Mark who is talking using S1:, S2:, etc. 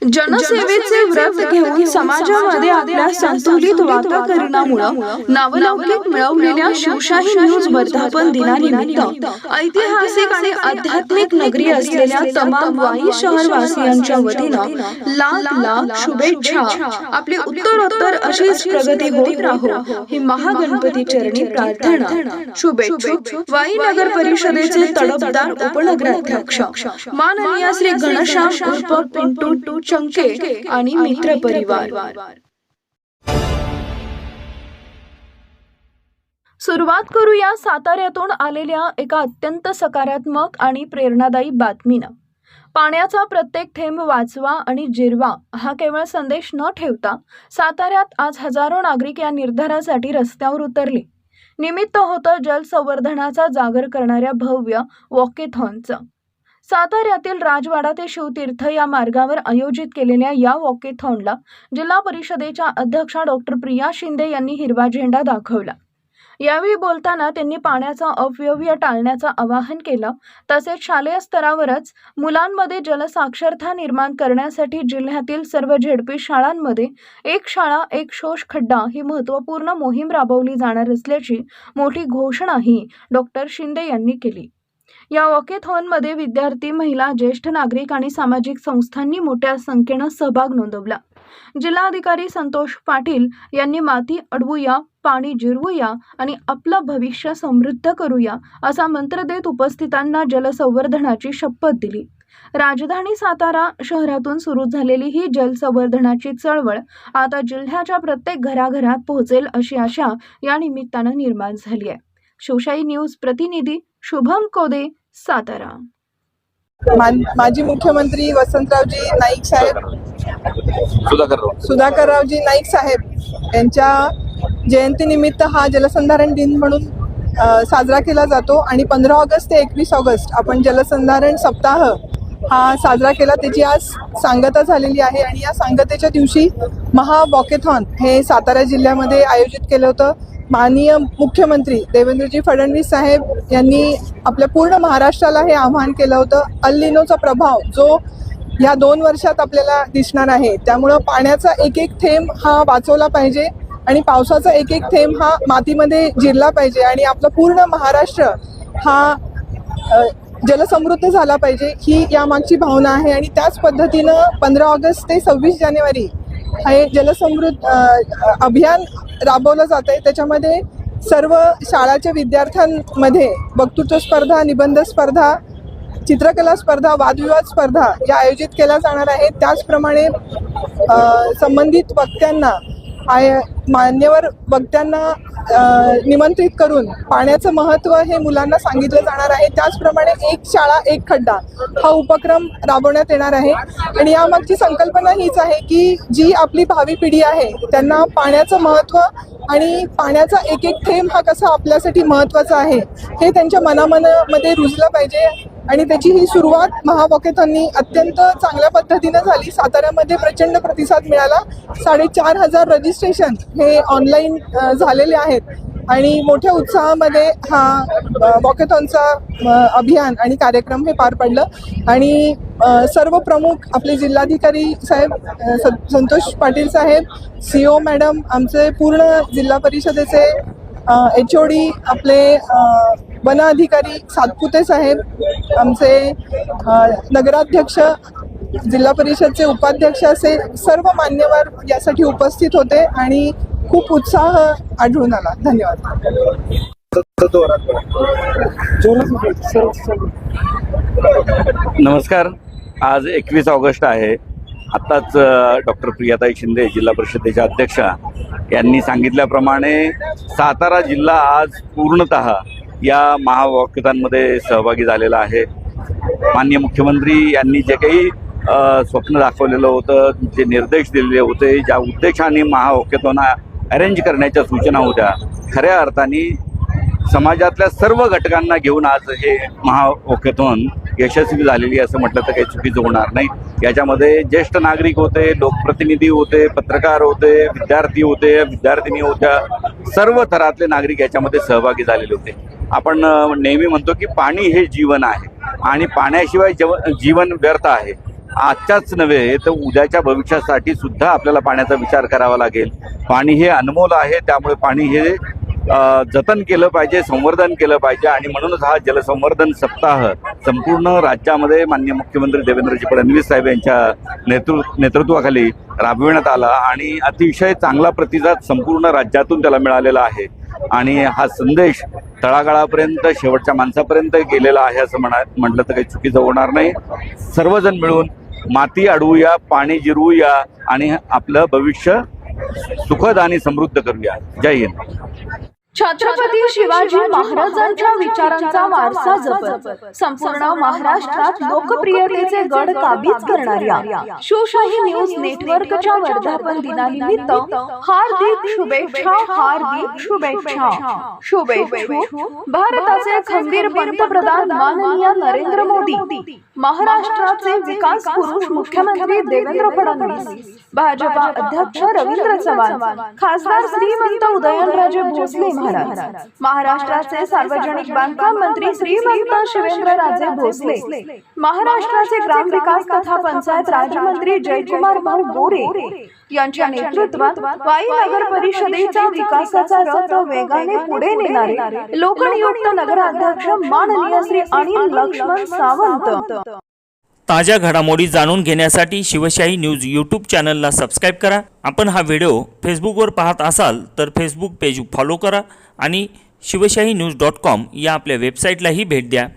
S1: जनसेवेचे व्रत घेऊन समाजामध्ये आपल्या संतुलित वातावरणामुळे नावलौकिक मिळवलेल्या शिवशाही न्यूज वर्धापन दिनानिमित्त ऐतिहासिक आणि आध्यात्मिक नगरी असलेल्या तमाम वाई शहरवासियांच्या वतीनं लाख लाख शुभेच्छा। आपली उत्तरोत्तर अशीच प्रगती होत राहो ही महागणपती चरणी प्रार्थना। शुभेच्छुक वाई नगर परिषदेचे तडफदार उपनगराध्यक्ष माननीय श्री घनश्याम उर्फ पिंटू चंके आणि मित्र परिवार। सुरुवात करूया साताऱ्यातून आलेल्या एका अत्यंत सकारात्मक आणि प्रेरणादायी बातमीनं। पाण्याचा प्रत्येक थेंब वाचवा आणि जिरवा हा केवळ संदेश न ठेवता साताऱ्यात आज हजारो नागरिक या निर्धारासाठी रस्त्यावर उतरले। निमित्त होतं जल संवर्धनाचा जागर करणाऱ्या भव्य वॉकेथॉनचं। साताऱ्यातील राजवाडा ते शिवतीर्थ या मार्गावर आयोजित केलेल्या या वॉकेथॉनला जिल्हा परिषदेच्या अध्यक्षा डॉक्टर प्रिया शिंदे यांनी हिरवा झेंडा दाखवला। यावेळी बोलताना त्यांनी पाण्याचा अपव्यय टाळण्याचं आवाहन केलं। तसेच शालेय स्तरावरच मुलांमध्ये जलसाक्षरता निर्माण करण्यासाठी जिल्ह्यातील सर्व झेडपी शाळांमध्ये एक शाळा एक शोष खड्डा ही महत्त्वपूर्ण मोहीम राबवली जाणार असल्याची मोठी घोषणाही डॉक्टर शिंदे यांनी केली। या वॉकेथॉनमध्ये विद्यार्थी, महिला, ज्येष्ठ नागरिक आणि सामाजिक संस्थांनी मोठ्या संख्येनं सहभाग नोंदवला। जिल्हाधिकारी संतोष पाटील यांनी माती अडवूया, पाणी जिरवूया आणि आपलं भविष्य समृद्ध करूया असा मंत्र देत उपस्थितांना जलसंवर्धनाची शपथ दिली। राजधानी सातारा शहरातून सुरू झालेली ही जलसंवर्धनाची चळवळ आता जिल्ह्याच्या प्रत्येक घराघरात पोहोचेल अशी आशा या निमित्तानं निर्माण झाली आहे। शिवशाही न्यूज प्रतिनिधी शुभम कोदे, सातारा।
S2: माजी मुख्यमंत्री वसंतरावजी नाईक साहेब, सुधाकररावजी नाईक साहेब यांच्या जयंतीनिमित्त हा जलसंधारण दिन म्हणून साजरा केला जातो आणि 15 ऑगस्ट ते 21 ऑगस्ट आपण जलसंधारण सप्ताह हा साजरा केला। त्याची आज सांगता झालेली आहे आणि या सांगतेच्या दिवशी महा वॉकेथॉन हे सातारा जिल्ह्यामध्ये आयोजित केलं होतं। माननीय मुख्यमंत्री देवेंद्रजी फडणवीस साहेब यांनी आपल्या पूर्ण महाराष्ट्राला हे आवाहन केलं होतं। अल निनोचा प्रभाव जो या 2 वर्षात आपल्याला दिसणार आहे, त्यामुळं पाण्याचा एक एक थेंब हा वाचवला पाहिजे आणि पावसाचा एक एक थेंब हा मातीमध्ये जिरला पाहिजे आणि आपला पूर्ण महाराष्ट्र हा जलसमृद्ध झाला पाहिजे ही यामागची भावना आहे। आणि त्याच पद्धतीनं 15 ऑगस्ट ते 26 जानेवारी हे जलसमृद्ध अभियान राबवलं जात आहे। त्याच्यामध्ये सर्व शाळाच्या विद्यार्थ्यांमध्ये वक्तृत्व स्पर्धा, निबंध स्पर्धा, चित्रकला स्पर्धा, वादविवाद स्पर्धा या आयोजित केल्या जाणार आहेत। त्याचप्रमाणे संबंधित वक्त्यांना मान्यवर वक्त्यांना निमंत्रित करून पाण्याचं महत्त्व हे मुलांना सांगितलं जाणार आहे। त्याचप्रमाणे एक शाळा एक खड्डा हा उपक्रम राबवण्यात येणार आहे आणि यामागची संकल्पना हीच आहे की जी आपली भावी पिढी आहे त्यांना पाण्याचं महत्त्व आणि पाण्याचा एक एक थेंब हा कसा आपल्यासाठी महत्त्वाचा आहे हे त्यांच्या मनामध्ये रुजलं पाहिजे आणि त्याची ही सुरुवात महावॉकेथॉननी अत्यंत चांगल्या पद्धतीनं झाली। साताऱ्यामध्ये प्रचंड प्रतिसाद मिळाला। 4,500 रजिस्ट्रेशन हे ऑनलाईन झालेले आहेत आणि मोठ्या उत्साहामध्ये हा वॉकेथॉनचा अभियान आणि कार्यक्रम हे पार पडलं आणि सर्व प्रमुख आपले जिल्हाधिकारी साहेब संतोष पाटील साहेब, CO मॅडम, आमचे पूर्ण जिल्हा परिषदेचे HOD, आपले वन अधिकारी सातपुते साहेब, आमचे नगराध्यक्ष, जिल्हा परिषदचे उपाध्यक्ष असे सर्व मान्यवर यासाठी उपस्थित होते आणि खूप उत्साह आढळून आला। धन्यवाद।
S3: नमस्कार। आज 21 ऑगस्ट आहे। आत्ताच डॉक्टर प्रियाताई शिंदे जिल्हा परिषदेच्या अध्यक्षा यांनी सांगितल्याप्रमाणे सातारा जिल्हा आज पूर्णतः या महावॉकेथॉनमध्ये सहभागी झालेला आहे। माननीय मुख्यमंत्री यांनी जे काही स्वप्न दाखवलेलं होतं, जे निर्देश दिलेले होते, ज्या उद्देशाने महावॉकेथॉन अरेंज करण्याच्या सूचना होत्या, खऱ्या अर्थाने समाजातल्या सर्व घटकांना घेऊन आज हे महावॉकेथॉन यशस्वी झालेली असं म्हटलं तर काही चुकीचं होणार नाही। याच्यामध्ये ज्येष्ठ नागरिक होते, लोकप्रतिनिधी होते, पत्रकार होते, विद्यार्थी होते, विद्यार्थिनी होत्या, सर्व थरातले नागरिक याच्यामध्ये सहभागी झालेले होते। आपण नेहमी म्हणतो की पाणी हे जीवन आहे आणि पाण्याशिवाय जीवन व्यर्थ आहे। आजच्याच नव्हे तर उद्याच्या भविष्यासाठी सुद्धा आपल्याला पाण्याचा विचार करावा लागेल. पाणी हे अनमोल आहे, त्यामुळे पाणी हे जतन केलं पाहिजे, संवर्धन केलं पाहिजे आणि म्हणूनच हा जलसंवर्धन सप्ताह संपूर्ण राज्यामध्ये माननीय मुख्यमंत्री देवेंद्रजी फडणवीस साहेब यांच्या नेतृत्वाखाली राबविण्यात आला आणि अतिशय चांगला प्रतिसाद संपूर्ण राज्यातून त्याला मिळालेला आहे आणि हा संदेश तळागाळापर्यंत शेवटच्या माणसापर्यंत गेलेला आहे असं म्हटलं तर काही चुकीचं होणार नाही. सर्वजण मिळून माती अडवूया, पाणी जिरवूया आणि आपलं भविष्य सुखद आणि समृद्ध करूया. जय हिंद.
S1: छत्रपती शिवाजी महाराजांच्या विचारांचा वारसा जपत संपूर्ण महाराष्ट्रात लोकप्रियतेचे गड काबीज करणाऱ्या शिवशाही न्यूज नेटवर्कच्या वर्धापन दिनानिमित्त हार्दिक शुभेच्छा. भारताचे खंबीर पंतप्रधान माननीय नरेंद्र मोदी, महाराष्ट्राचे विकास पुरुष मुख्यमंत्री देवेंद्र फडणवीस, भाजपा अध्यक्ष रवींद्र चव्हाण, खासदार श्रीमंत उदयनराजे भोसले महाराज, महाराष्ट्राचे सार्वजनिक बांधकाम मंत्री श्रीमंत शिवेंद्रराजे भोसले, महाराष्ट्राचे ग्रामविकास तथा पंचायत राज्यमंत्री जयकुमार भाऊ गोरे यांच्या नेतृत्वात वाई नगर परिषदेच्या विकासाचा रथ वेगाने पुढे नेणारे लोकनियुक्त नगराध्यक्ष माननीय श्री अनिल लक्ष्मण सावंत.
S4: ताज्या घडामोडी जाणून घेण्यासाठी शिवशाही न्यूज यूट्यूब चॅनलला सबस्क्राईब करा. आपण हा व्हिडिओ फेसबुकवर पाहत असाल तर फेसबुक पेज फॉलो करा आणि शिवशाही न्यूज.com या आपल्या वेबसाईटलाही भेट द्या.